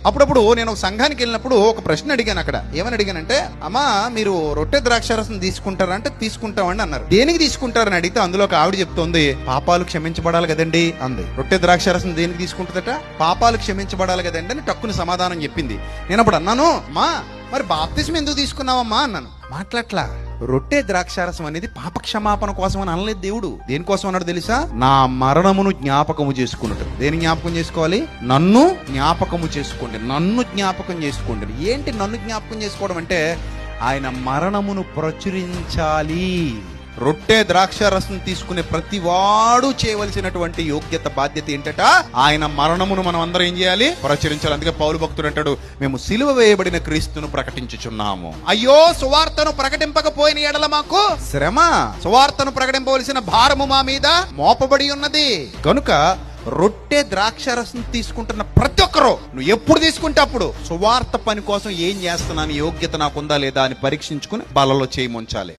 అప్పుడప్పుడు నేను ఒక సంఘానికి వెళ్ళినప్పుడు ఒక ప్రశ్న అడిగాను. అక్కడ ఏమని అడిగానంటే, అమ్మా మీరు రొట్టె ద్రాక్షారసం తీసుకుంటారా అంటే తీసుకుంటామండి అన్నారు. దేనికి తీసుకుంటారని అడిగితే అందులో ఒక ఆవిడ చెప్తోంది, పాపాలు క్షమించబడాలి కదండి అంది. రొట్టె ద్రాక్షారసం దేనికి తీసుకుంటుందట? పాపాలు క్షమించబడాలి కదండి అని టక్కుని సమాధానం చెప్పింది. నేను అప్పుడు అన్నాను, అమ్మా మరి బాప్తిస్మం ఎందుకు తీసుకున్నావమ్మా అన్నాను. మాట్లాడలా. రొట్టె ద్రాక్షారసం అనేది పాప క్షమాపణ కోసం అని అనలేదు దేవుడు. దేనికోసం అన్నాడు తెలుసా? నా మరణమును జ్ఞాపకము చేసుకున్నట్టు. దేని జ్ఞాపకం చేసుకోవాలి? నన్ను జ్ఞాపకము చేసుకోండి, నన్ను జ్ఞాపకం చేసుకోండి. ఏంటి నన్ను జ్ఞాపకం చేసుకోవడం అంటే, ఆయన మరణమును ప్రచురించాలి. రొట్టె ద్రాక్షారసం తీసుకునే ప్రతి వాడు చేయవలసినటువంటి యోగ్యత, బాధ్యత ఏంటట? ఆయన మరణమును మనం అందరం ఏం చేయాలి? ప్రచురించాలి. అందుకే పౌలు భక్తుడు అంటాడు, మేము సిలువ వేయబడిన క్రీస్తును ప్రకటించుచున్నాము. అయ్యో సువార్తను ప్రకటింపకపోయిన ఎడల మాకు శ్రమ, సువార్తను ప్రకటింపవలసిన భారము మా మీద మోపబడి ఉన్నది. కనుక రొట్టె ద్రాక్షారసం తీసుకుంటున్న ప్రతి ఒక్కరూ నువ్వు ఎప్పుడు తీసుకుంటే అప్పుడు సువార్త పని కోసం ఏం చేస్తున్నాను, యోగ్యత నాకుందా లేదా అని పరీక్షించుకుని బలలో చేయి ముంచాలి.